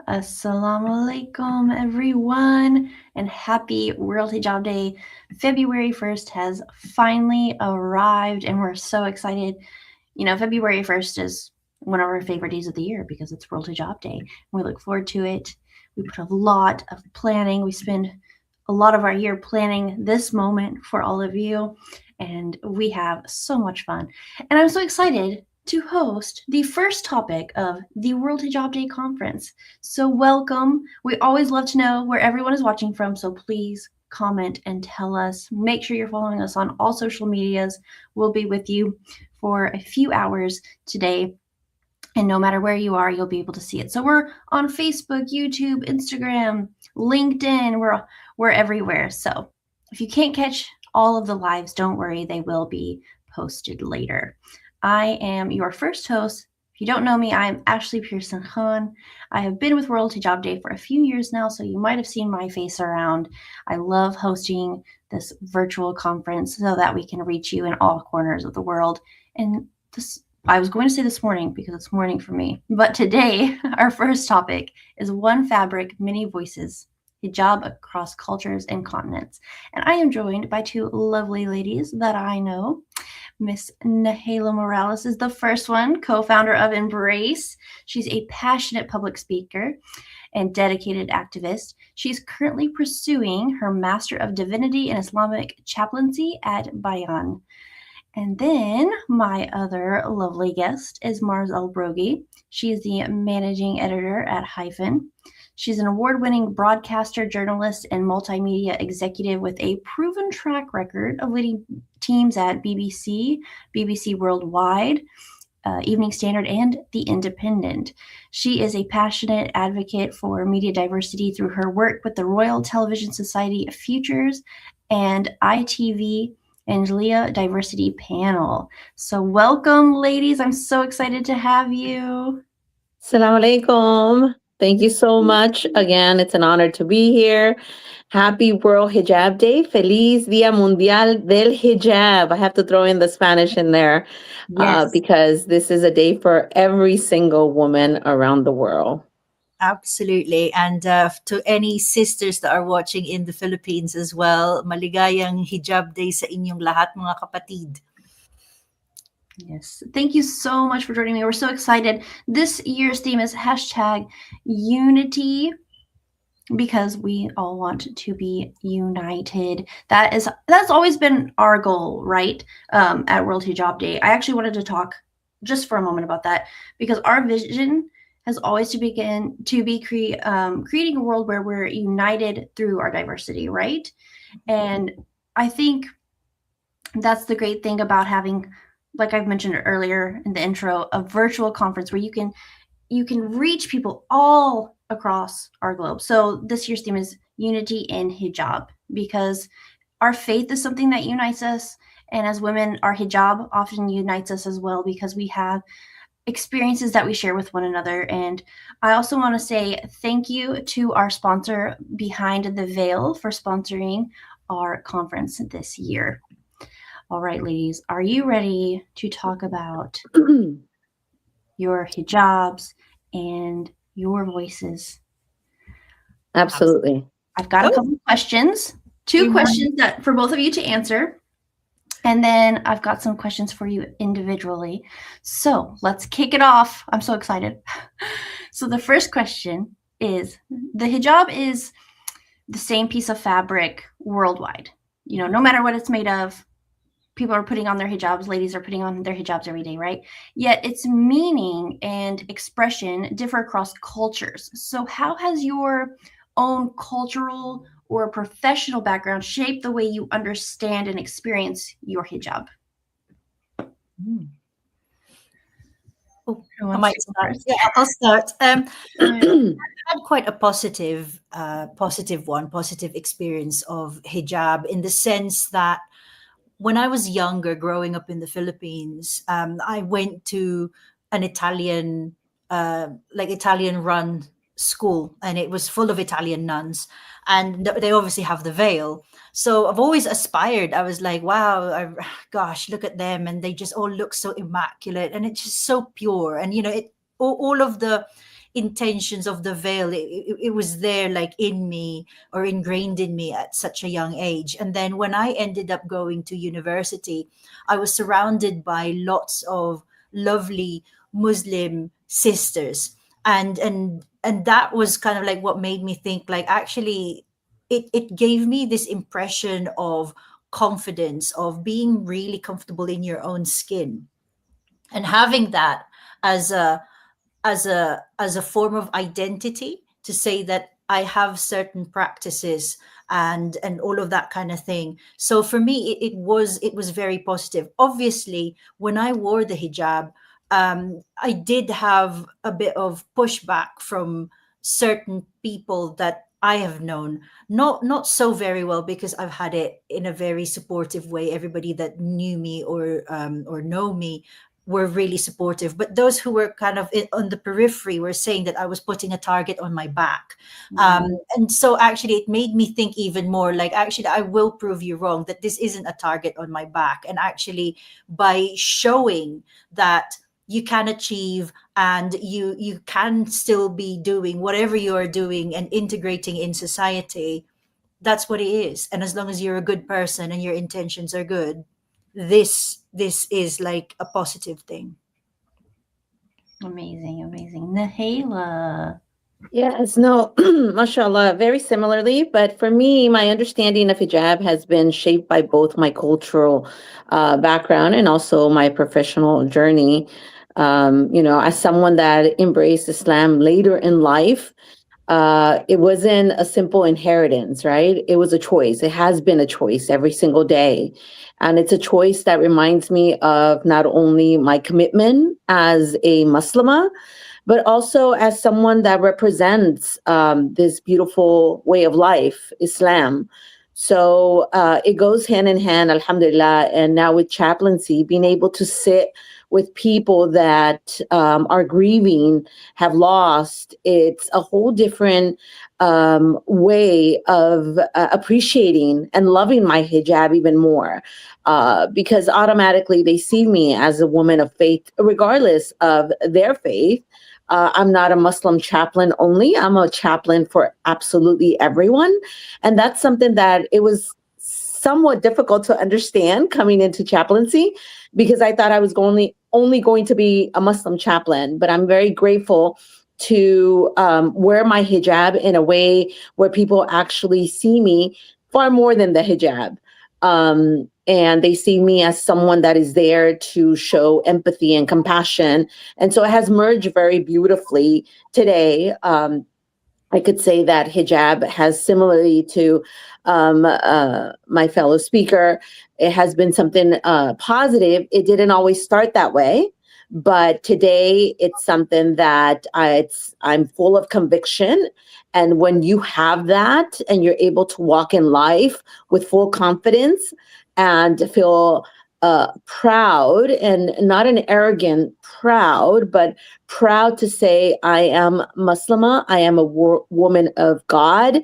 Assalamu alaikum, everyone, and happy World Hijab Day. February 1st has finally arrived, and we're so excited. February 1st is one of our favorite days of the year because it's World Hijab Day. We look forward to it. We put a lot of planning. We spend a lot of our year planning this moment for all of you, and we have so much fun. And I'm so excited to host the first topic of the World Hijab Day conference. So, welcome. We always love to know where everyone is watching from, so please comment and tell us. Make sure you're following us on all social medias. We'll be with you for a few hours today. And no matter where you are, you'll be able to see it. So we're on Facebook, YouTube, Instagram, LinkedIn. We're everywhere. So if you can't catch all of the lives, don't worry, they will be posted later. I am your first host. If you don't know me, I'm Ashley Pearson Khan. I have been with World Hijab Day for a few years now, so you might have seen my face around. I love hosting this virtual conference so that we can reach you in all corners of the world. And I was going to say this morning because it's morning for me, but today our first topic is One Fabric, Many Voices, Hijab Across Cultures and Continents. And I am joined by two lovely ladies that I know. Miss Nahala Morales is the first one, co-founder of Embrace. She's a passionate public speaker and dedicated activist. She's currently pursuing her Master of Divinity in Islamic Chaplaincy at Bayan. And then my other lovely guest is Mars Albrogi. She is the managing editor at Hyphen. She's an award-winning broadcaster, journalist, and multimedia executive with a proven track record of leading teams at BBC, BBC Worldwide, Evening Standard, and The Independent. She is a passionate advocate for media diversity through her work with the Royal Television Society of Futures and ITV Angelia Diversity Panel. So welcome, ladies. I'm so excited to have you. Assalamu alaikum. Thank you so much. Again, it's an honor to be here. Happy World Hijab Day. Feliz Día Mundial del Hijab. I have to throw in the Spanish in there Yes. because this is a day for every single woman around the world. Absolutely. And to any sisters that are watching in the Philippines as well, maligayang Hijab Day sa inyong lahat, mga kapatid. Yes. Thank you so much for joining me. We're so excited. This year's theme is hashtag unity because we all want to be united. That's always been our goal, right? At World Hijab Day. I actually wanted to talk just for a moment about that because our vision has always to be creating a world where we're united through our diversity, right? And I think that's the great thing about having, like I've mentioned earlier in the intro, a virtual conference where you can reach people all across our globe. So this year's theme is unity in hijab because our faith is something that unites us, and as women, our hijab often unites us as well because we have experiences that we share with one another. And I also want to say thank you to our sponsor, Behind the Veil, for sponsoring our conference this year. All right, ladies, are you ready to talk about your hijabs and your voices? Absolutely. I've got a couple of questions, two questions that for both of you to answer. And then I've got some questions for you individually. So let's kick it off. I'm so excited. So the first question is, the hijab is the same piece of fabric worldwide. No matter what it's made of, people are putting on their hijabs, ladies are putting on their hijabs every day, right? Yet its meaning and expression differ across cultures. So how has your own cultural or professional background shape the way you understand and experience your hijab? I might start. Yeah, I'll start. I had quite a positive experience of hijab in the sense that when I was younger, growing up in the Philippines, I went to an Italian run school, and it was full of Italian nuns, and they obviously have the veil. So I've always aspired. I was like, wow, gosh, look at them, and they just all look so immaculate, and it's just so pure. And all of the intentions of the veil, it was there, like in me, or ingrained in me at such a young age. And then when I ended up going to university, I was surrounded by lots of lovely Muslim sisters, and that was kind of like what made me think, like, actually, it gave me this impression of confidence, of being really comfortable in your own skin, and having that as a form of identity, to say that I have certain practices and all of that kind of thing. So for me, it was very positive. Obviously, when I wore the hijab, I did have a bit of pushback from certain people that I have known, not so very well, because I've had it in a very supportive way. Everybody that knew me or know me were really supportive, but those who were kind of on the periphery were saying that I was putting a target on my back. Mm. And so actually it made me think even more, like, actually, I will prove you wrong, that this isn't a target on my back. And actually, by showing that you can achieve, and you can still be doing whatever you are doing and integrating in society, that's what it is. And as long as you're a good person and your intentions are good, this is like a positive thing. Amazing, amazing. Nahela. Yes, no, mashallah, very similarly. But for me, my understanding of hijab has been shaped by both my cultural background and also my professional journey. As someone that embraced Islam later in life, it wasn't a simple inheritance, right? It was a choice. It has been a choice every single day. And it's a choice that reminds me of not only my commitment as a Muslimah, but also as someone that represents this beautiful way of life, Islam. So it goes hand in hand, alhamdulillah. And now with chaplaincy, being able to sit with people that are grieving, have lost, it's a whole different way of appreciating and loving my hijab even more. Because automatically they see me as a woman of faith, regardless of their faith. I'm not a Muslim chaplain only. I'm a chaplain for absolutely everyone. And that's something that it was somewhat difficult to understand coming into chaplaincy, because I thought I was only going to be a Muslim chaplain. But I'm very grateful to wear my hijab in a way where people actually see me far more than the hijab. And they see me as someone that is there to show empathy and compassion. And so it has merged very beautifully today. I could say that hijab has, similarly to my fellow speaker, it has been something positive. It didn't always start that way, but today it's something that I'm full of conviction. And when you have that and you're able to walk in life with full confidence and feel proud, and not an arrogant proud, but proud to say, I am Muslimah, I am a woman of God,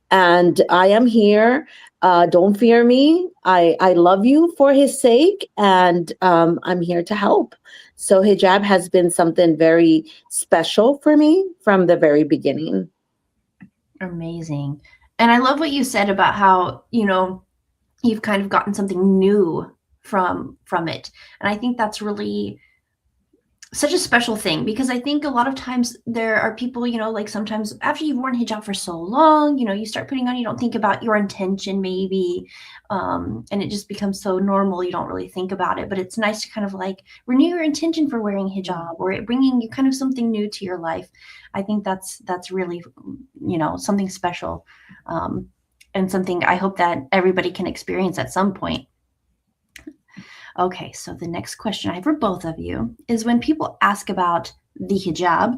and I am here. Don't fear me. I love you for his sake, and I'm here to help. So hijab has been something very special for me from the very beginning. Amazing. And I love what you said about how, you've kind of gotten something new from it. And I think that's really such a special thing, because I think a lot of times there are people, like sometimes after you've worn hijab for so long, you start putting on, you don't think about your intention maybe, and it just becomes so normal, you don't really think about it. But it's nice to kind of like renew your intention for wearing hijab, or it bringing you kind of something new to your life. I think that's really, something special, and something I hope that everybody can experience at some point. Okay, so the next question I have for both of you is, when people ask about the hijab,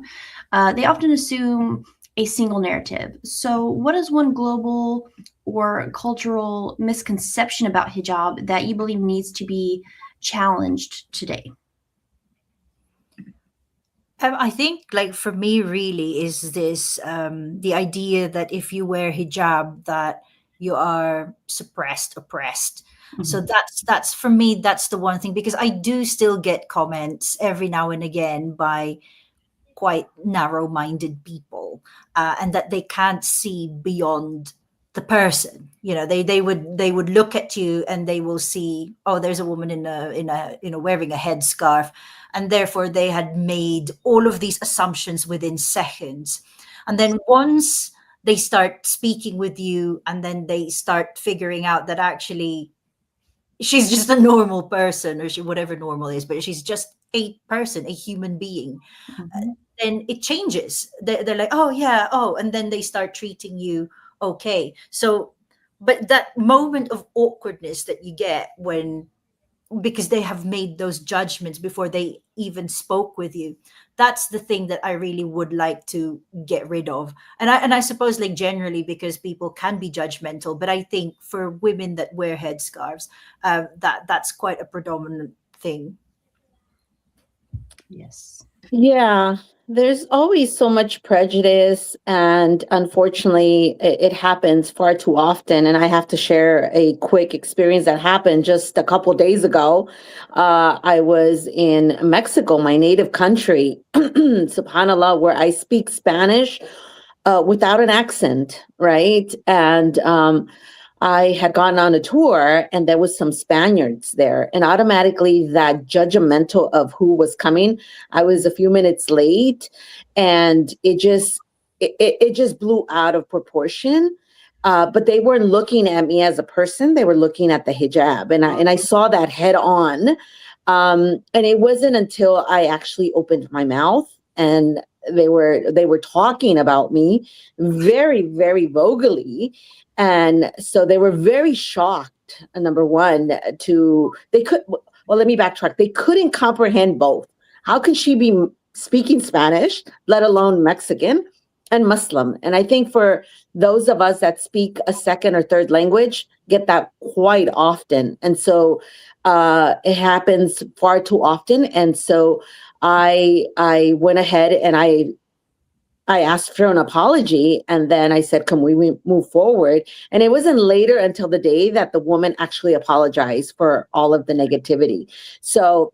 they often assume a single narrative. So, what is one global or cultural misconception about hijab that you believe needs to be challenged today? I think, like, for me, really, is this the idea that if you wear hijab, that you are suppressed, oppressed. So Mhm. that's for me, that's the one thing, because I do still get comments every now and again by quite narrow-minded people, and that they can't see beyond the person. You know, they would look at you and they will see, oh, there's a woman in a wearing a headscarf, and therefore they had made all of these assumptions within seconds. And then once they start speaking with you, and then they start figuring out that actually she's just a normal person, or she, whatever normal is, but she's just a person, a human being, Mhm. then it changes. They're like, oh yeah, oh, and then they start treating you okay. So, but that moment of awkwardness that you get when, because they have made those judgments before they even spoke with you, that's the thing that I really would like to get rid of. And I suppose, like, generally, because people can be judgmental, but I think for women that wear headscarves, that's quite a predominant thing. Yes. Yeah, there's always so much prejudice, and unfortunately, it happens far too often. And I have to share a quick experience that happened just a couple days ago. I was in Mexico, my native country, subhanAllah, where I speak Spanish without an accent, right? And I had gone on a tour and there was some Spaniards there, and automatically that judgmental of who was coming. I was a few minutes late, and it just blew out of proportion. But they weren't looking at me as a person; they were looking at the hijab, and I saw that head on. And it wasn't until I actually opened my mouth and they were talking about me very, very vocally, and so they were very shocked. Number one, to they could well, let me backtrack. They couldn't comprehend both. How can she be speaking Spanish, let alone Mexican and Muslim? And I think for those of us that speak a second or third language, get that quite often. And so it happens far too often. And so I went ahead and I asked for an apology, and then I said, can we move forward? And it wasn't later until the day that the woman actually apologized for all of the negativity. So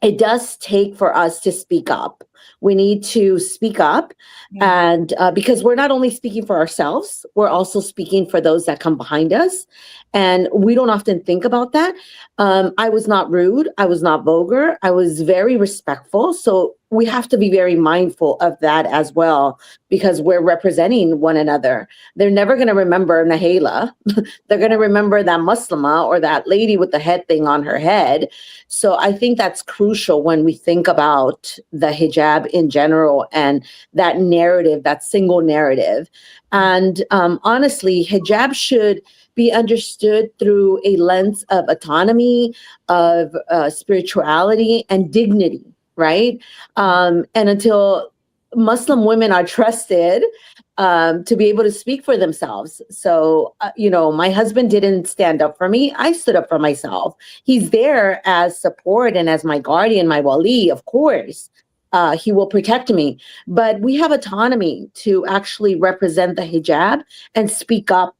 it does take for us to speak up. We need to speak up, Yeah. and because we're not only speaking for ourselves, we're also speaking for those that come behind us. And we don't often think about that. I was not rude. I was not vulgar. I was very respectful. So we have to be very mindful of that as well, because we're representing one another. They're never going to remember Nahela. They're going to remember that Muslima or that lady with the head thing on her head. So I think that's crucial when we think about the hijab in general and that narrative, that single narrative. And honestly, hijab should be understood through a lens of autonomy, of spirituality, and dignity, right? And until Muslim women are trusted to be able to speak for themselves. So, my husband didn't stand up for me. I stood up for myself. He's there as support and as my guardian, my wali, of course. He will protect me. But we have autonomy to actually represent the hijab and speak up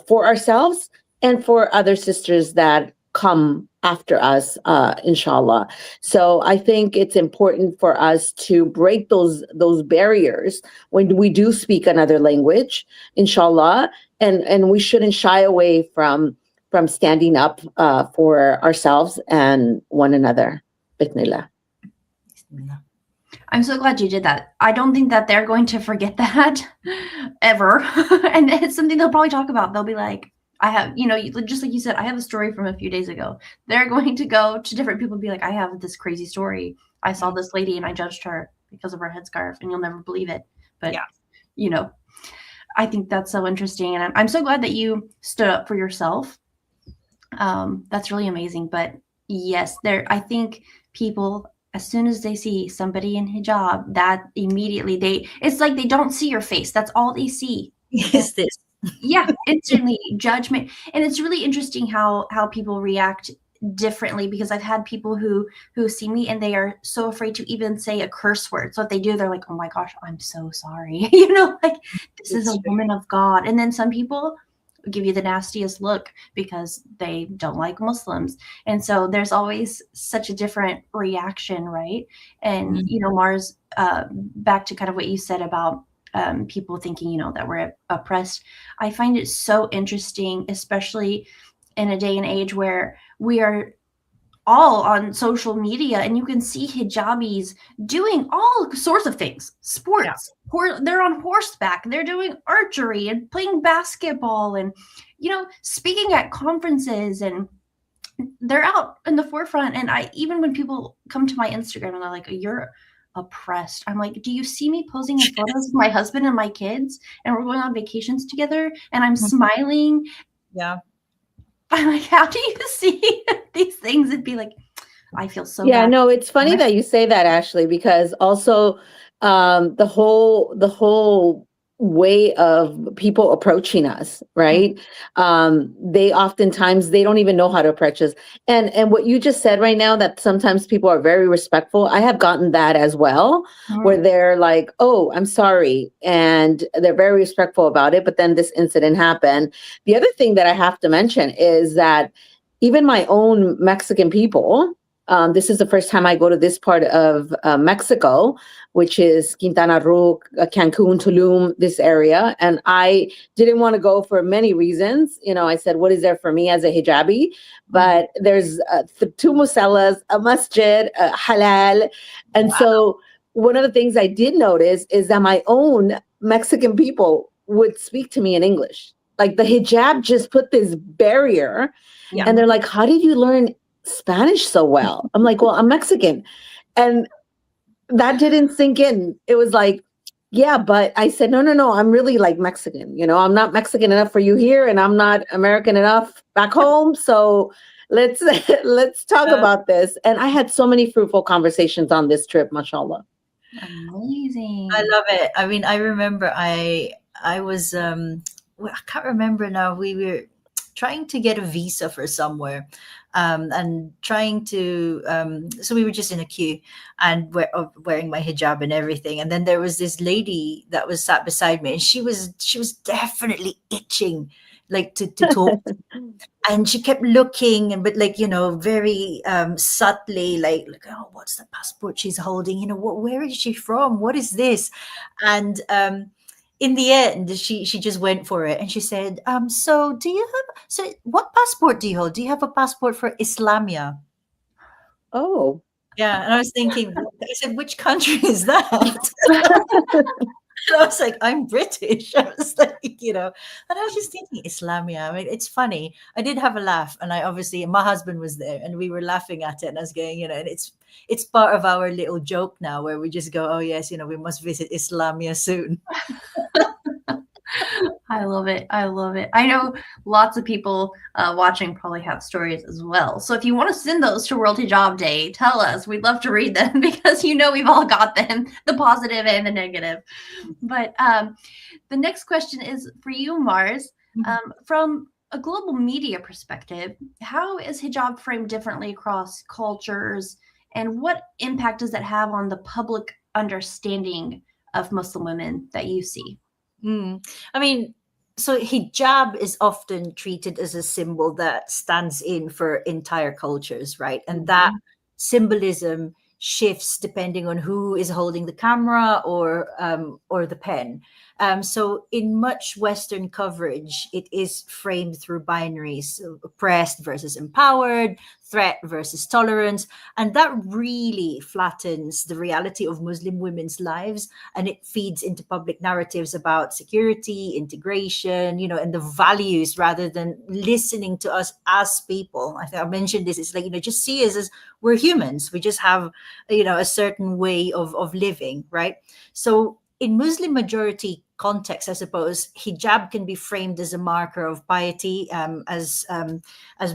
for ourselves and for other sisters that come after us, inshallah. So I think it's important for us to break those barriers when we do speak another language, inshallah, and we shouldn't shy away from standing up for ourselves and one another. Bismillah. I'm so glad you did that. I don't think that they're going to forget that ever. And it's something they'll probably talk about. They'll be like, I have, just like you said, I have a story from a few days ago. They're going to go to different people and be like, I have this crazy story. I saw this lady and I judged her because of her headscarf, and you'll never believe it. But, Yeah. I think that's so interesting. And I'm so glad that you stood up for yourself. That's really amazing. But yes, I think people, as soon as they see somebody in hijab, that immediately it's like they don't see your face. That's all they see. Is this? Yeah, instantly judgment. And it's really interesting how people react differently, because I've had people who see me and they are so afraid to even say a curse word. So if they do, they're like, oh my gosh, I'm so sorry. Like, this is a woman of God. And then some people give you the nastiest look because they don't like Muslims. And so there's always such a different reaction, right? And, Mhm. Mars, back to kind of what you said about people thinking, that we're oppressed. I find it so interesting, especially in a day and age where we are all on social media and you can see hijabis doing all sorts of things, Yeah. sports, they're on horseback, they're doing archery and playing basketball and speaking at conferences, and they're out in the forefront. And I, even when people come to my Instagram and they're like, you're oppressed, I'm like, do you see me posing in photos of my husband and my kids and we're going on vacations together and I'm smiling? Yeah. I'm like, how do you see these things and be like, I feel so Yeah, bad. no, it's funny that you say that, Ashley, because also the whole way of people approaching us, right? They oftentimes they don't even know how to approach us. And what you just said right now, that sometimes people are very respectful. I have gotten that as well, where Mm, they're like, "Oh, I'm sorry," and they're very respectful about it. But then this incident happened. The other thing that I have to mention is that even my own Mexican people, this is the first time I go to this part of Mexico, which is Quintana Roo, Cancun, Tulum, this area. And I didn't want to go for many reasons. I said, what is there for me as a hijabi? But there's two musellas, a masjid, halal. And so one of the things I did notice is that my own Mexican people would speak to me in English. Like the hijab just put this barrier. Yeah. And they're like, how did you learn Spanish so well? I'm like, well, I'm Mexican. And that didn't sink in. It was like, yeah, but I said, no, no, no, I'm really like Mexican. I'm not Mexican enough for you here, and I'm not American enough back home. So let's let's talk Uh, about this. And I had so many fruitful conversations on this trip, mashallah. I amazing. love it. I mean, I remember I was well, I can't remember now. We were trying to get a visa for somewhere, and trying to so we were just in a queue and wearing my hijab and everything. And then there was this lady that was sat beside me, and she was definitely itching like to talk, and she kept looking, and but like very subtly, like, oh, what's the passport she's holding, where is she from, what is this? And in the end she just went for it, and she said, so what passport do you hold? Do you have a passport for Islamia? Oh. Yeah, and I was thinking, I said, which country is that? And I was like, I'm British. I was like, and I was just thinking Islamia. I mean, it's funny. I did have a laugh, and I obviously, my husband was there, and we were laughing at it. And I was going, and it's part of our little joke now, where we just go, oh yes, we must visit Islamia soon. I love it. I love it. I know lots of people watching probably have stories as well. So if you want to send those to World Hijab Day, tell us. We'd love to read them because we've all got them, the positive and the negative. But the next question is for you, Mars. From a global media perspective, how is hijab framed differently across cultures, and what impact does it have on the public understanding of Muslim women that you see? I mean, so hijab is often treated as a symbol that stands in for entire cultures, right? And that symbolism shifts depending on who is holding the camera or the pen. So in much Western coverage, it is framed through binaries: so oppressed versus empowered, threat versus tolerance, and that really flattens the reality of Muslim women's lives, and it feeds into public narratives about security, integration, and the values, rather than listening to us as people. I think I mentioned this. It's like, just see us as we're humans. We just have, a certain way of living, right? So in Muslim majority context, I suppose, hijab can be framed as a marker of piety, as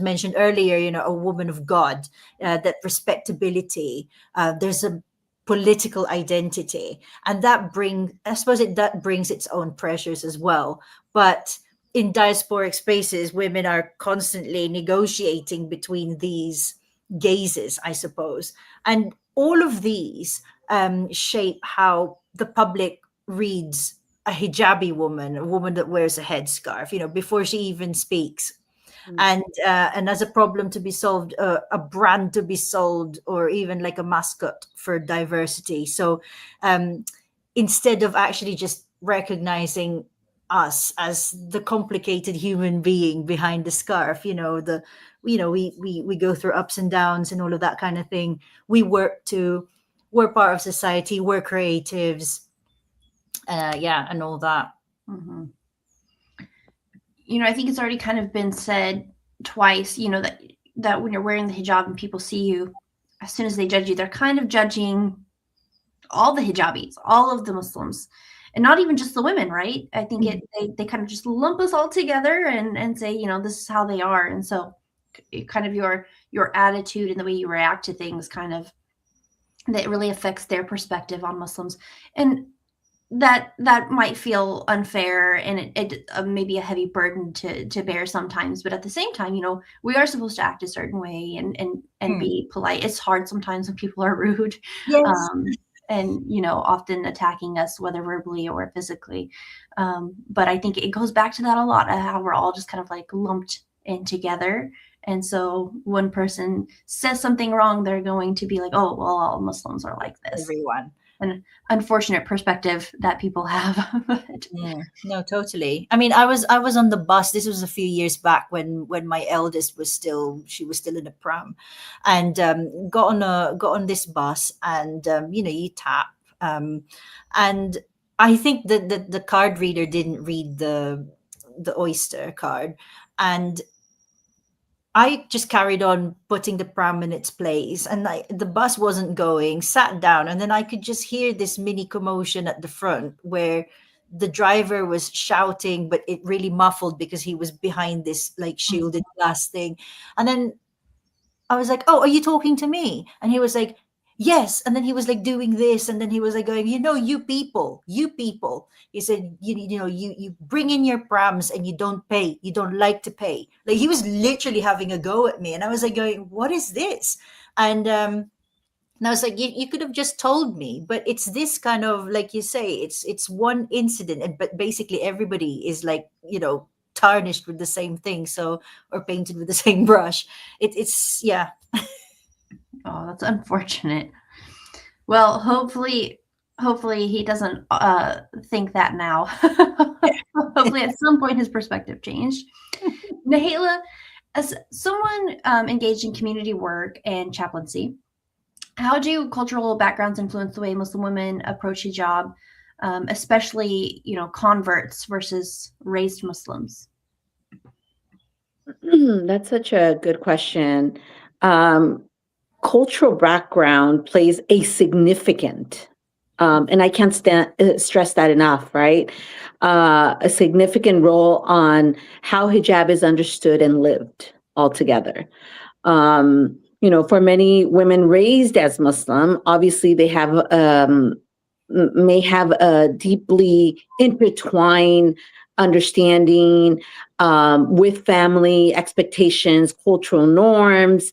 mentioned earlier, a woman of God, that respectability. There's a political identity, and that brings its own pressures as well. But in diasporic spaces, women are constantly negotiating between these gazes, I suppose, and all of these shape how the public reads a hijabi woman, a woman that wears a headscarf, before she even speaks. And as a problem to be solved, a brand to be sold, or even like a mascot for diversity. So um, instead of actually just recognizing us as the complicated human being behind the scarf, we go through ups and downs and all of that kind of thing. We're part of society, we're creatives, yeah, and all that. Mm-hmm. I think it's already kind of been said twice, that when you're wearing the hijab and people see you, as soon as they judge you, they're kind of judging all the hijabis, all of the Muslims, and not even just the women, right? I think they kind of just lump us all together and say, this is how they are. And so kind of your attitude and the way you react to things kind of, that really affects their perspective on Muslims. And that might feel unfair, and it maybe a heavy burden to bear sometimes, but at the same time, we are supposed to act a certain way and be polite. It's hard sometimes when people are rude. Yes. And often attacking us, whether verbally or physically. But I think it goes back to that a lot, how we're all just kind of like lumped in together. And so one person says something wrong, they're going to be like, oh, well, all Muslims are like this. Everyone. An unfortunate perspective that people have. No, totally. I mean, I was on the bus. This was a few years back when my eldest was still in a pram, and got on this bus, and you tap, and I think that the card reader didn't read the Oyster card, and I just carried on putting the pram in its place, and the bus wasn't going, sat down, and then I could just hear this mini commotion at the front where the driver was shouting, but it really muffled because he was behind this like shielded glass thing. And then I was like, "Oh, are you talking to me?" And he was like, "Yes." And then he was like doing this, and then he was like going, "You people, you people." He said, you bring in your prams and you don't pay. You don't like to pay." Like he was literally having a go at me, and I was like going, "What is this?" And I was like, you could have just told me. But it's this kind of, like you say, it's one incident, but basically everybody is like, tarnished with the same thing, or painted with the same brush. It's yeah. Oh, that's unfortunate. Well, hopefully he doesn't think that now. Hopefully at some point his perspective changed. Nahela, as someone engaged in community work and chaplaincy, how do cultural backgrounds influence the way Muslim women approach hijab, especially, converts versus raised Muslims? That's such a good question. Cultural background plays a significant, and I can't stress that enough, right? A significant role on how hijab is understood and lived altogether. For many women raised as Muslim, obviously they may have a deeply intertwined understanding with family expectations, cultural norms,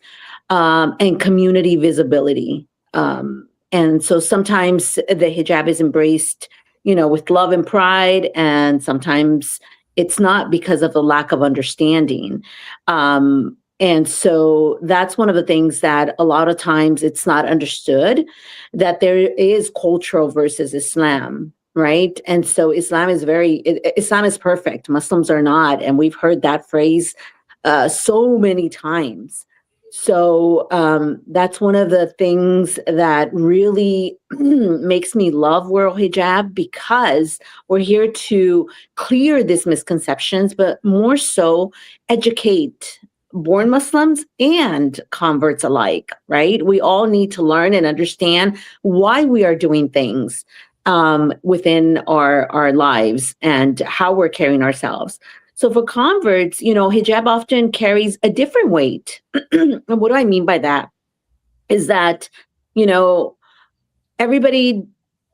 and community visibility. And so sometimes the hijab is embraced, with love and pride, and sometimes it's not because of the lack of understanding. And so that's one of the things that a lot of times it's not understood, that there is cultural versus Islam, right? And so Islam is perfect. Muslims are not. And we've heard that phrase so many times. So that's one of the things that really makes me love World Hijab, because we're here to clear these misconceptions, but more so educate born Muslims and converts alike, right? We all need to learn and understand why we are doing things within our lives and how we're carrying ourselves. So for converts, hijab often carries a different weight. And what do I mean by that? Is that, everybody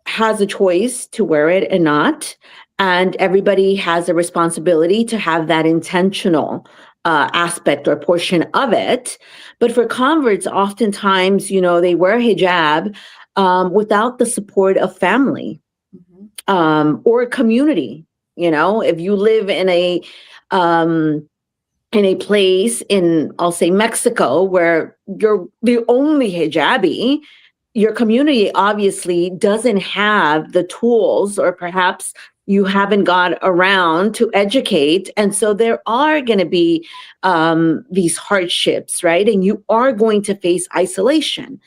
has a choice to wear it and not, and everybody has a responsibility to have that intentional aspect or portion of it. But for converts, oftentimes, they wear hijab without the support of family. or community. If you live um, in a place in, I'll say, Mexico, where you're the only hijabi, your community obviously doesn't have the tools, or perhaps you haven't got around to educate. And so there are going to be these hardships, right? And you are going to face isolation.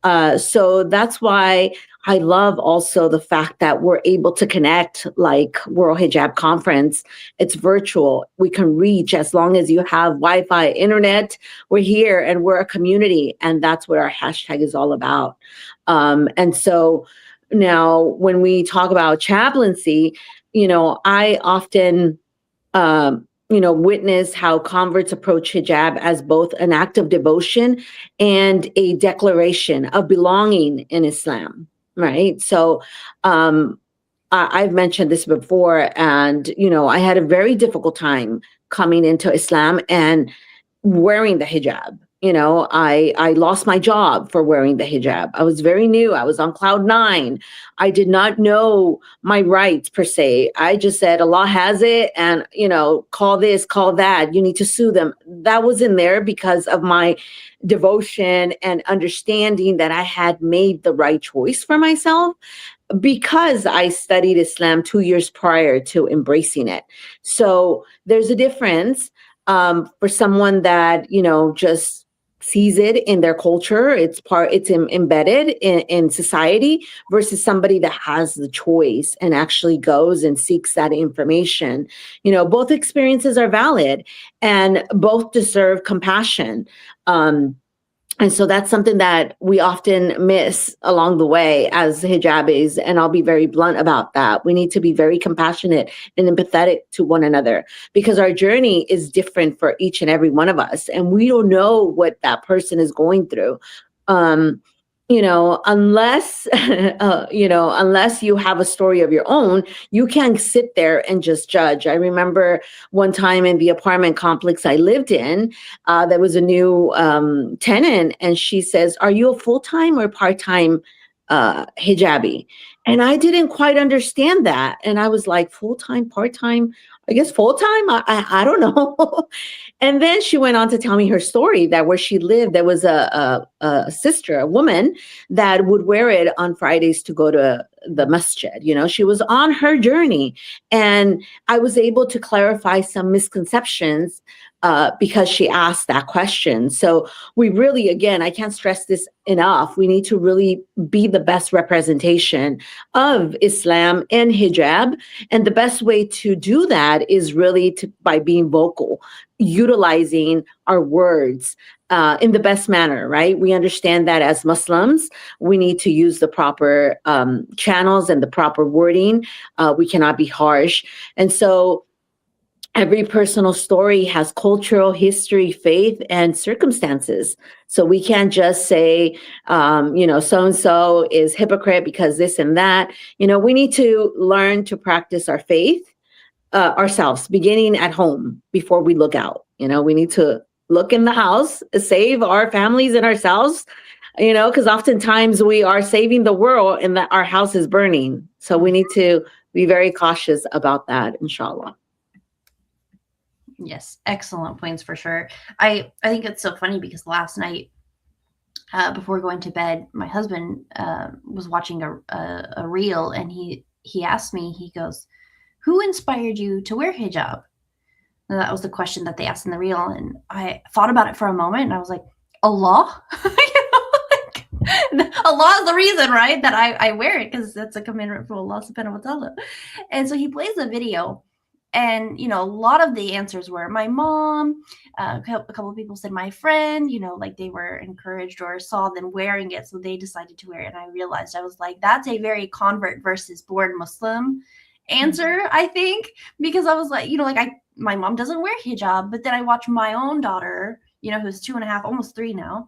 So that's why I love also the fact that we're able to connect, like World Hijab Conference. It's virtual. We can reach as long as you have Wi-Fi, internet. We're here and we're a community. And that's what our hashtag is all about. And so now when we talk about chaplaincy, I often witness how converts approach hijab as both an act of devotion and a declaration of belonging in Islam, right? So I've mentioned this before, and, I had a very difficult time coming into Islam and wearing the hijab. I lost my job for wearing the hijab. I was very new. I was on cloud nine. I did not know my rights per se. I just said, Allah has it, and, call this, call that. You need to sue them. That was in there because of my devotion and understanding that I had made the right choice for myself, because I studied Islam 2 years prior to embracing it. So there's a difference for someone that, just sees it in their culture. It's embedded in society, versus somebody that has the choice and actually goes and seeks that information. Both experiences are valid and both deserve compassion. And so that's something that we often miss along the way as hijabis. And I'll be very blunt about that. We need to be very compassionate and empathetic to one another, because our journey is different for each and every one of us. And we don't know what that person is going through. Unless, unless you have a story of your own, you can't sit there and just judge. I remember one time in the apartment complex I lived in, there was a new tenant, and she says, "Are you a full-time or part-time hijabi?" And I didn't quite understand that. And I was like, full-time, part-time? I guess full-time? I don't know. And then she went on to tell me her story, that where she lived, there was a sister, a woman, that would wear it on Fridays to go to the masjid. She was on her journey. And I was able to clarify some misconceptions because she asked that question. So we really, again, I can't stress this enough. We need to really be the best representation of Islam and hijab. And the best way to do that is really by being vocal, utilizing our words in the best manner, right? We understand that as Muslims, we need to use the proper channels and the proper wording. We cannot be harsh. And so every personal story has cultural history, faith, and circumstances. So we can't just say, so-and-so is hypocrite because this and that. We need to learn to practice our faith ourselves, beginning at home before we look out. We need to look in the house, save our families and ourselves, because oftentimes we are saving the world and that our house is burning. So we need to be very cautious about that, inshallah. Yes, excellent points for sure. I think it's so funny because last night, before going to bed, my husband was watching a reel, and he asked me, he goes, "Who inspired you to wear hijab?" And that was the question that they asked in the reel. And I thought about it for a moment, and I was like, Allah? Allah is the reason, right, that I wear it, because that's a commandment from Allah subhanahu wa ta'ala. And so he plays the video. And, a lot of the answers were my mom. A couple of people said my friend, like they were encouraged or saw them wearing it, so they decided to wear it. And I realized, I was like, that's a very convert versus born Muslim answer, I think, because I was like, my mom doesn't wear hijab, but then I watch my own daughter, who's 2.5, almost 3 now.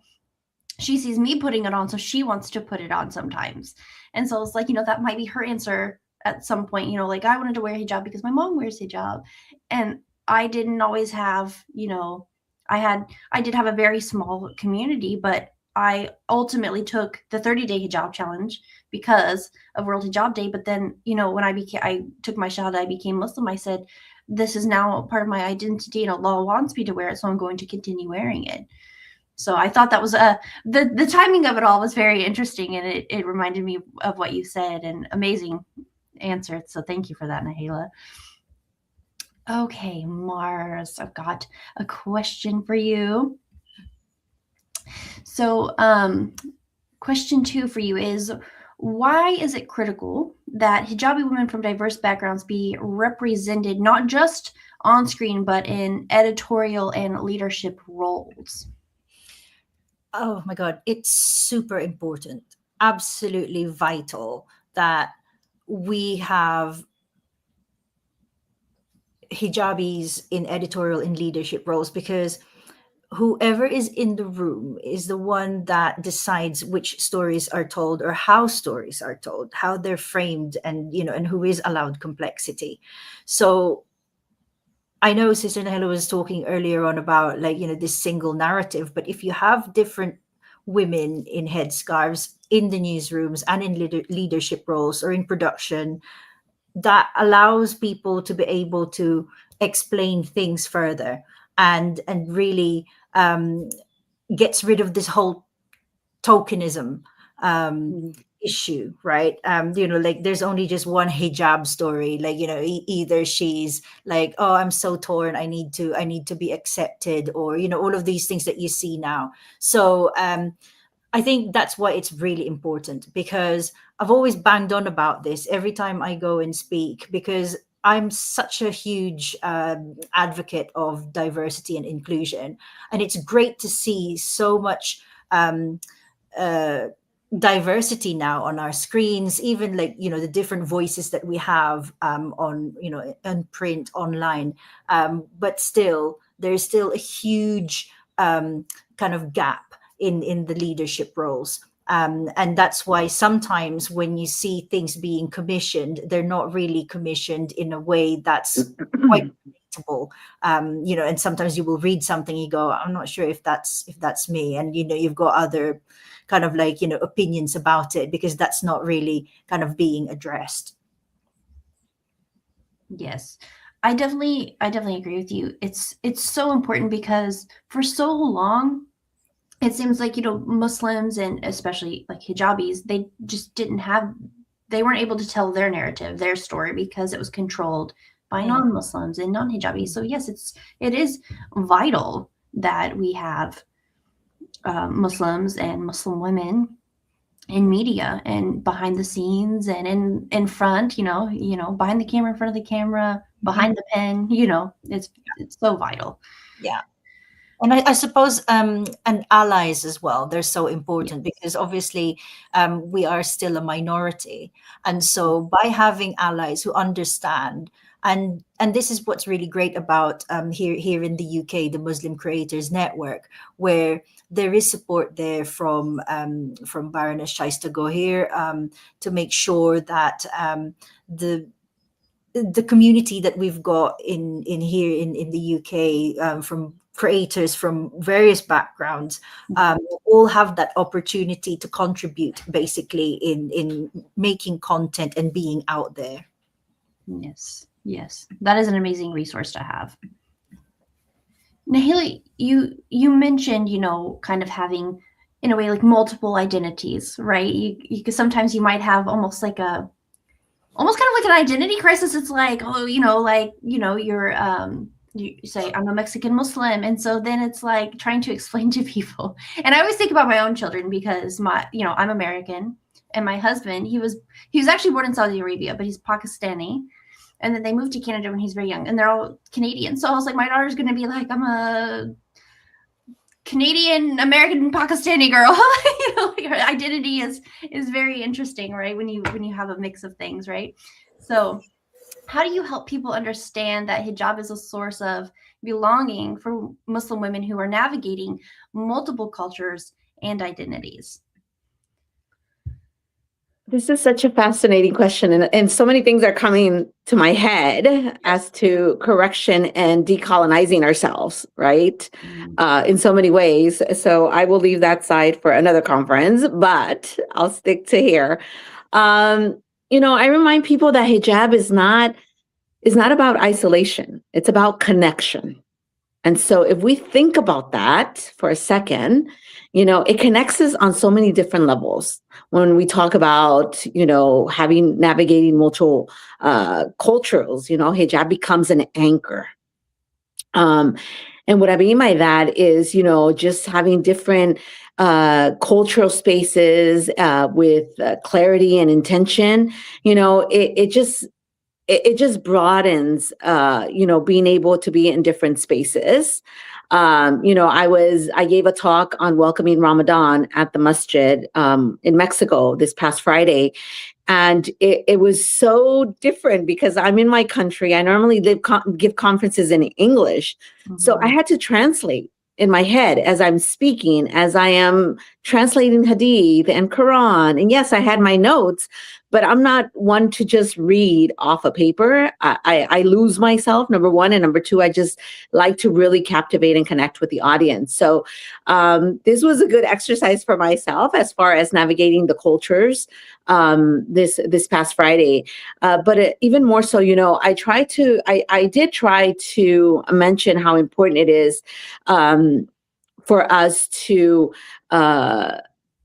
She sees me putting it on, so she wants to put it on sometimes. And so it's like, that might be her answer at some point, like I wanted to wear hijab because my mom wears hijab. And I didn't always have, I did have a very small community, but I ultimately took the 30-day hijab challenge because of World Hijab Day. But then, when I took my shahada, I became Muslim. I said, this is now part of my identity, and Allah wants me to wear it, so I'm going to continue wearing it. So I thought that was the timing of it all was very interesting, and it reminded me of what you said, and amazing answer. So thank you for that, Nahila. Okay, Mars, I've got a question for you. So, question 2 for you is, why is it critical that hijabi women from diverse backgrounds be represented not just on screen, but in editorial and leadership roles? Oh my God, it's super important, absolutely vital that we have hijabis in editorial and leadership roles, because whoever is in the room is the one that decides which stories are told or how stories are told, how they're framed, and and who is allowed complexity. So I know Sister Nahela was talking earlier on about, like, this single narrative, but if you have different women in headscarves in the newsrooms and in leadership roles or in production, that allows people to be able to explain things further, and really gets rid of this whole tokenism um, issue, right? Like, there's only just one hijab story. Like, either she's like, oh, I'm so torn, I need to be accepted, or all of these things that you see now. So I think that's why it's really important, because I've always banged on about this every time I go and speak, because I'm such a huge advocate of diversity and inclusion. And it's great to see so much um, uh, diversity now on our screens, even, like, the different voices that we have on, on print, online. But still, there's still a huge kind of gap in the leadership roles. And that's why sometimes when you see things being commissioned, they're not really commissioned in a way that's quite relatable. And sometimes you will read something, you go, I'm not sure if that's me, and you've got other kind of, like, opinions about it, because that's not really kind of being addressed. Yes. I definitely agree with you. It's so important because for so long it seems like, Muslims, and especially like hijabis, they just they weren't able to tell their narrative, their story, because it was controlled by Mm. non-Muslims and non-hijabis. So yes, it is vital that we have Muslims and Muslim women in media and behind the scenes and in front, behind the camera, in front of the camera, behind the pen, it's so vital. Yeah. And I suppose, and allies as well, they're so Yeah. important, because obviously we are still a minority. And so by having allies who understand, and this is what's really great about here in the UK, the Muslim Creators Network, where there is support there from Baroness Shaista Gohir, to make sure that the community that we've got in here in the UK, from creators from various backgrounds, all have that opportunity to contribute, basically, in making content and being out there. Yes, that is an amazing resource to have. Nahili, you mentioned, kind of having, in a way, like multiple identities, right? Because sometimes you might have almost kind of like an identity crisis. It's like, oh, you say, I'm a Mexican Muslim, and so then it's like trying to explain to people. And I always think about my own children, because I'm American, and my husband, he was actually born in Saudi Arabia, but he's Pakistani. And then they moved to Canada when he's very young, and they're all Canadian. So I was like, my daughter's going to be like, I'm a Canadian, American, Pakistani girl. Like her identity is very interesting, right? When you have a mix of things, right? So how do you help people understand that hijab is a source of belonging for Muslim women who are navigating multiple cultures and identities? This is such a fascinating question, and so many things are coming to my head as to correction and decolonizing ourselves, right? Mm. In so many ways. So I will leave that side for another conference, but I'll stick to here. Um, I remind people that hijab is not about isolation; it's about connection. And so if we think about that for a second, it connects us on so many different levels. When we talk about, having navigating multiple cultures, hijab becomes an anchor. Um, and what I mean by that is, just having different cultural spaces with clarity and intention, it just broadens being able to be in different spaces. I gave a talk on welcoming Ramadan at the masjid in Mexico this past Friday, and it was so different because I'm in my country. I normally give conferences in English, so I Mhm. had to translate in my head as I'm speaking, as I am translating Hadith and Quran. And yes, I had my notes, but I'm not one to just read off a paper. I lose myself, number one. And number two, I just like to really captivate and connect with the audience. So this was a good exercise for myself as far as navigating the cultures this past Friday. But even more so, I did try to mention how important it is for us to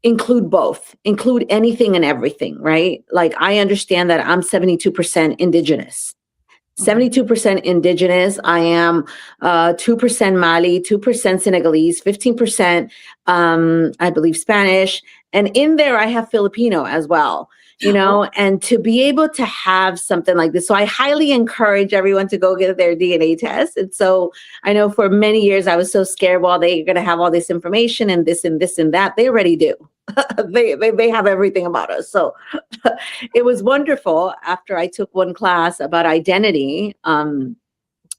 include anything and everything, right? Like I understand that I'm 72% indigenous. Mhm. 72% indigenous. I am 2% Mali, 2% Senegalese, 15%, I believe, Spanish. And in there, I have Filipino as well, Oh, and to be able to have something like this. So I highly encourage everyone to go get their DNA test. And so I know for many years, I was so scared, well, they're going to have all this information and this and this and that. They already do. they have everything about us. So it was wonderful after I took one class about identity,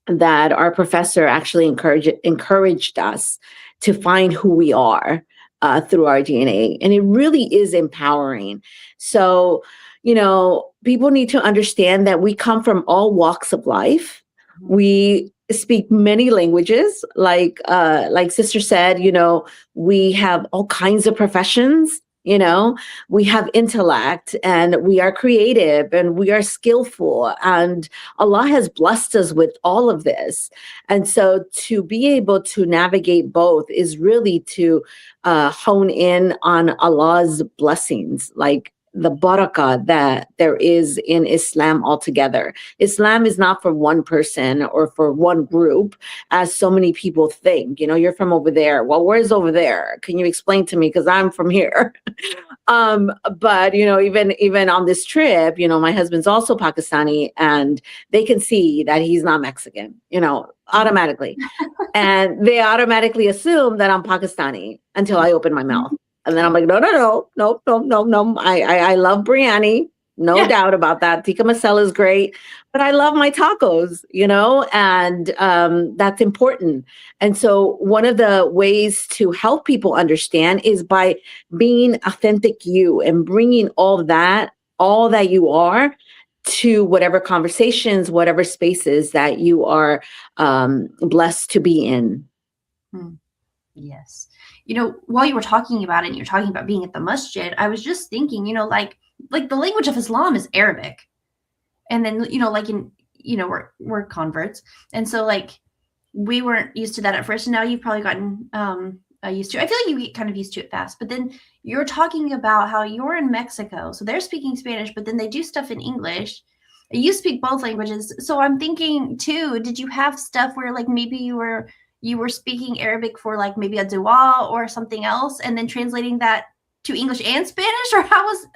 that our professor actually encouraged us to find who we are through our DNA. And it really is empowering. So, people need to understand that we come from all walks of life. We speak many languages, like sister said, we have all kinds of professions. We have intellect, and we are creative, and we are skillful, and Allah has blessed us with all of this. And so to be able to navigate both is really to hone in on Allah's blessings, like the barakah that there is in Islam altogether. Islam is not for one person or for one group, as so many people think. You're from over there. Well, where's over there? Can you explain to me? Because I'm from here. But even on this trip, my husband's also Pakistani, and they can see that he's not Mexican, Mhm. automatically. And they automatically assume that I'm Pakistani until I open my mouth. And then I'm like, no, no, no, no, no, no, no. I love biryani. No Yeah. doubt about that. Tikka masala is great, but I love my tacos, and that's important. And so one of the ways to help people understand is by being authentic you and bringing all that you are to whatever conversations, whatever spaces that you are blessed to be in. Mm. Yes. While you were talking about it and you're talking about being at the masjid, I was just thinking, like the language of Islam is Arabic. And then, like we're converts. And so like we weren't used to that at first. And now you've probably gotten used to it. I feel like you get kind of used to it fast. But then you're talking about how you're in Mexico. So they're speaking Spanish, but then they do stuff in English. You speak both languages. So I'm thinking too, did you have stuff where like maybe you were speaking Arabic for like maybe a dua or something else and then translating that to English and Spanish, or how was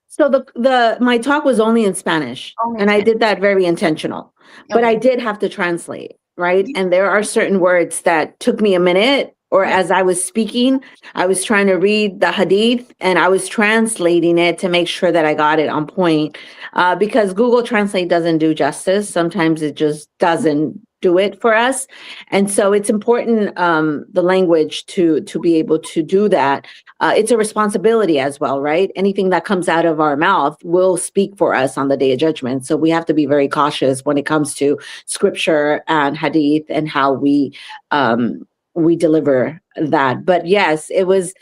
So the my talk was only in Spanish, only in and I Spanish? did that very intentional. But I Okay. did have to translate, right? And there are certain words that took me a minute, or Yeah. as I was speaking, I was trying to read the hadith and I was translating it to make sure that I got it on point. Because Google Translate doesn't do justice. Sometimes it just doesn't do it for us. And so it's important, the language to be able to do that. It's a responsibility as well, right? Anything that comes out of our mouth will speak for us on the day of judgment. So we have to be very cautious when it comes to scripture and hadith and how we deliver that. But yes, it was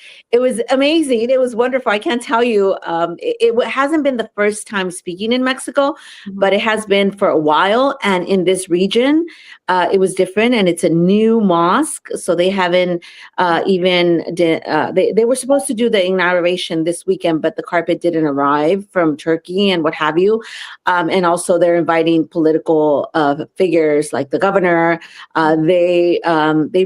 amazing. It was wonderful. I can't tell you. It hasn't been the first time speaking in Mexico, but it has been for a while. And in this region, it was different, and it's a new mosque, so they haven't they were supposed to do the inauguration this weekend, but the carpet didn't arrive from Turkey and what have you. And also, they're inviting political figures like the governor. They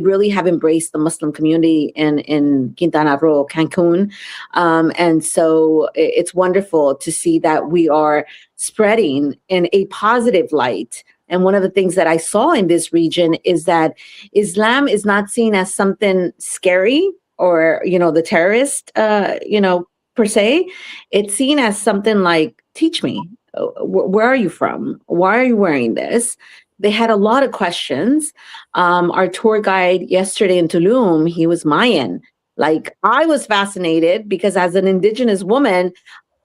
really have embraced the Muslim community in Quintana Roo, Cancun, and so it's wonderful to see that we are spreading in a positive light. And one of the things that I saw in this region is that Islam is not seen as something scary or, the terrorist, per se. It's seen as something like, teach me, where are you from? Why are you wearing this? They had a lot of questions. Our tour guide yesterday in Tulum, he was Mayan. Like, I was fascinated because as an indigenous woman,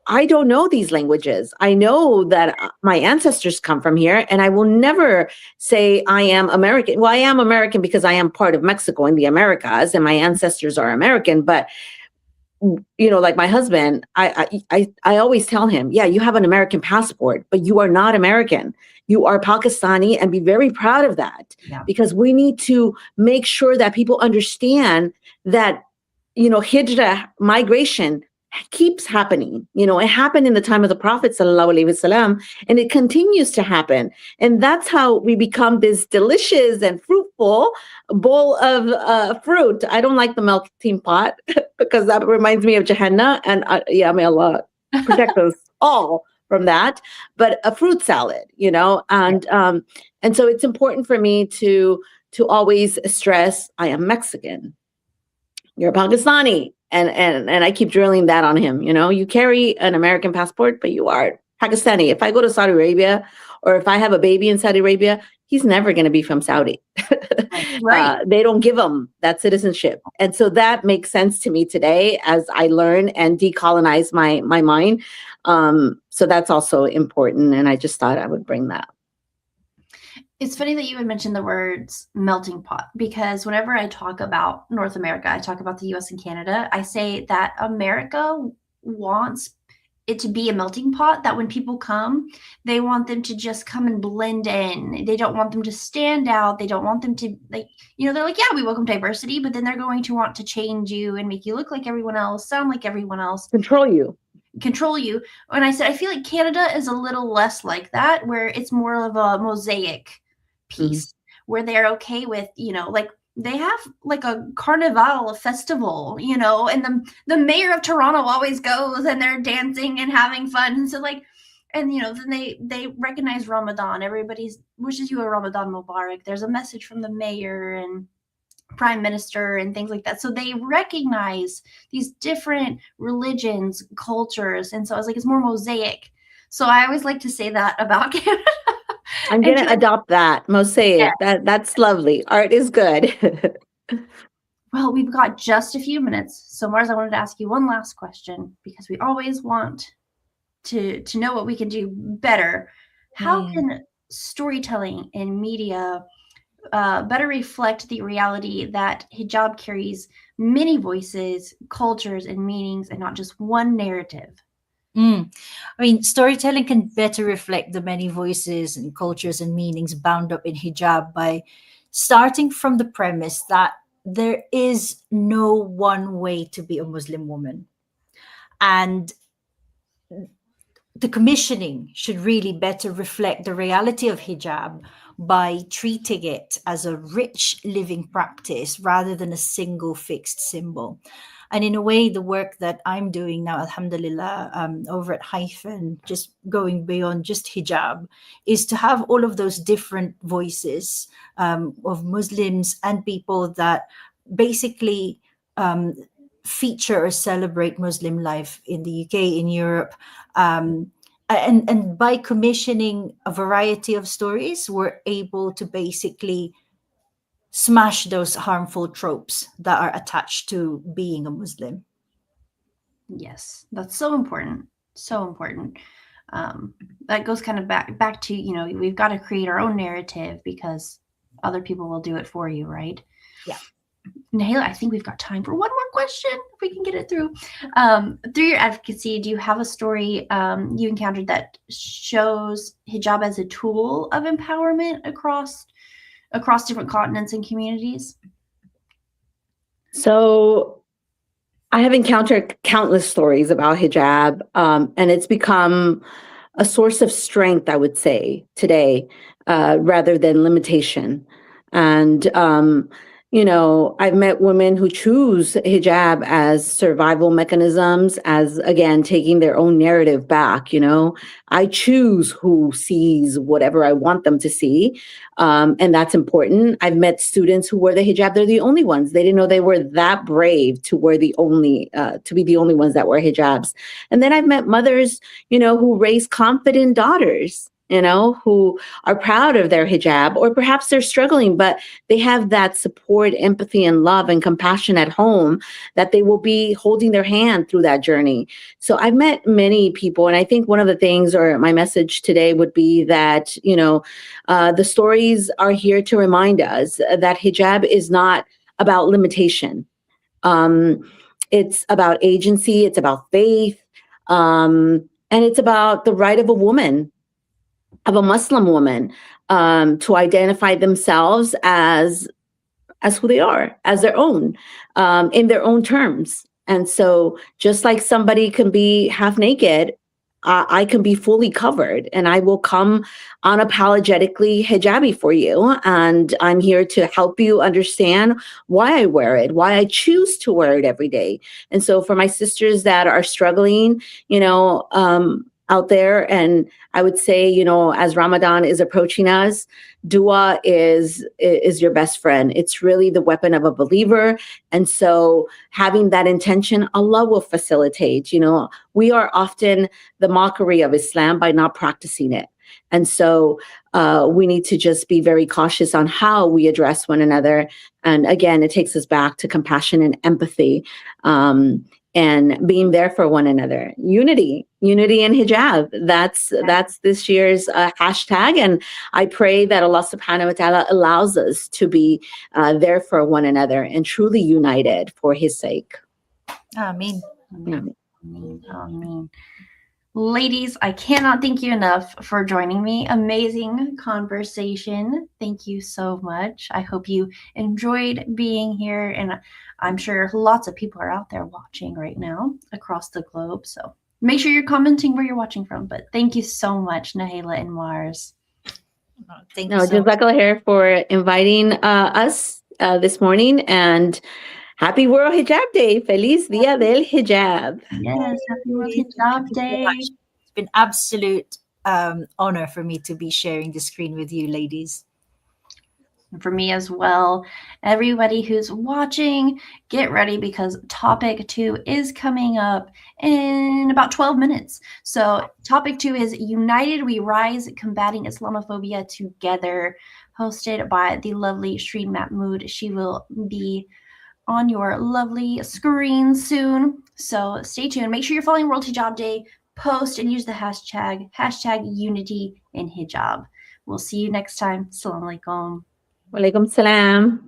I don't know these languages. I know that my ancestors come from here, and I will never say I am American. Well, I am American because I am part of Mexico in the Americas, and my ancestors are American. But like my husband, I always tell him, yeah, you have an American passport, but you are not American. You are Pakistani, and be very proud of that. Yeah. Because we need to make sure that people understand that, hijrah, migration, keeps happening. It happened in the time of the Prophet sallallahu alaihi wasallam, and it continues to happen. And that's how we become this delicious and fruitful bowl of fruit. I don't like the melting pot because that reminds me of Jahannam. And may Allah protect us all from that. But a fruit salad, and so it's important for me to always stress, I am Mexican. You're Pakistani. And I keep drilling that on him. You carry an American passport, but you are Pakistani. If I go to Saudi Arabia, or if I have a baby in Saudi Arabia, he's never going to be from Saudi. Right. They don't give them that citizenship. And so that makes sense to me today as I learn and decolonize my mind. So that's also important. And I just thought I would bring that. It's funny that you would mention the words melting pot, because whenever I talk about North America, I talk about the US and Canada, I say that America wants it to be a melting pot, that when people come, they want them to just come and blend in. They don't want them to stand out. They don't want them to, they're like, yeah, we welcome diversity, but then they're going to want to change you and make you look like everyone else, sound like everyone else. Control you. And I said, I feel like Canada is a little less like that, where it's more of a mosaic piece, where they're okay with, like they have like a carnival festival, and the mayor of Toronto always goes and they're dancing and having fun. And so then they recognize Ramadan. Everybody wishes you a Ramadan Mubarak. There's a message from the mayor and prime minister and things like that. So they recognize these different religions, cultures. And so I was like, it's more mosaic. So I always like to say that about Canada. I'm going to adopt that mosaic. Yeah. That's lovely. Art is good. Well, we've got just a few minutes. So Mars, I wanted to ask you one last question, because we always want to know what we can do better. How can storytelling and media better reflect the reality that hijab carries many voices, cultures, and meanings, and not just one narrative? I mean, storytelling can better reflect the many voices and cultures and meanings bound up in hijab by starting from the premise that there is no one way to be a Muslim woman. And the commissioning should really better reflect the reality of hijab by treating it as a rich living practice rather than a single fixed symbol. And in a way, the work that I'm doing now, alhamdulillah, over at Hyphen, just going beyond just hijab, is to have all of those different voices of Muslims and people that basically feature or celebrate Muslim life in the UK, in Europe, and by commissioning a variety of stories, we're able to basically smash those harmful tropes that are attached to being a Muslim. Yes, that's so important. So important. That goes kind of back to, we've got to create our own narrative because other people will do it for you, right? Yeah. Nahila, I think we've got time for one more question if we can get it through. Through your advocacy, do you have a story you encountered that shows hijab as a tool of empowerment across different continents and communities? So I have encountered countless stories about hijab, and it's become a source of strength, I would say, today, rather than limitation. And, I've met women who choose hijab as survival mechanisms, as, again, taking their own narrative back. I choose who sees whatever I want them to see. And that's important. I've met students who wear the hijab. They're the only ones. They didn't know they were that brave to wear to be the only ones that wear hijabs. And then I've met mothers, who raise confident daughters, who are proud of their hijab, or perhaps they're struggling, but they have that support, empathy, and love and compassion at home that they will be holding their hand through that journey. So I've met many people. And I think one of the things, or my message today would be that, the stories are here to remind us that hijab is not about limitation. It's about agency, it's about faith, and it's about the right of a woman, of a Muslim woman, to identify themselves as who they are, as their own, in their own terms. And so just like somebody can be half naked, I can be fully covered, and I will come unapologetically hijabi for you. And I'm here to help you understand why I wear it, why I choose to wear it every day. And so for my sisters that are struggling, out there, and I would say, as Ramadan is approaching us, dua is your best friend. It's really the weapon of a believer. And so having that intention, Allah will facilitate. We are often the mockery of Islam by not practicing it. And so we need to just be very cautious on how we address one another. And again, it takes us back to compassion and empathy, and being there for one another. Unity and hijab. That's this year's hashtag. And I pray that Allah subhanahu wa ta'ala allows us to be there for one another and truly united for his sake. Ameen. Amen. Amen. Amen. Ladies, I cannot thank you enough for joining me. Amazing conversation. Thank you so much. I hope you enjoyed being here, and I'm sure lots of people are out there watching right now across the globe. So make sure you're commenting where you're watching from. But thank you so much, Nahila and Mars. Thank you so much. Jazakallah for inviting us this morning, and happy World Hijab Day. Feliz Dia del Hijab. Yes, happy World Hijab Day. It's been absolute honor for me to be sharing the screen with you, ladies. For me as well. Everybody who's watching, get ready because topic 2 is coming up in about 12 minutes. So topic 2 is United We Rise, Combating Islamophobia Together, hosted by the lovely Shreen Mahmood. She will be on your lovely screen soon. So stay tuned. Make sure you're following World Hijab Day. Post and use the hashtag Unity in Hijab. We'll see you next time. Assalamu alaikum. Walaikum salam.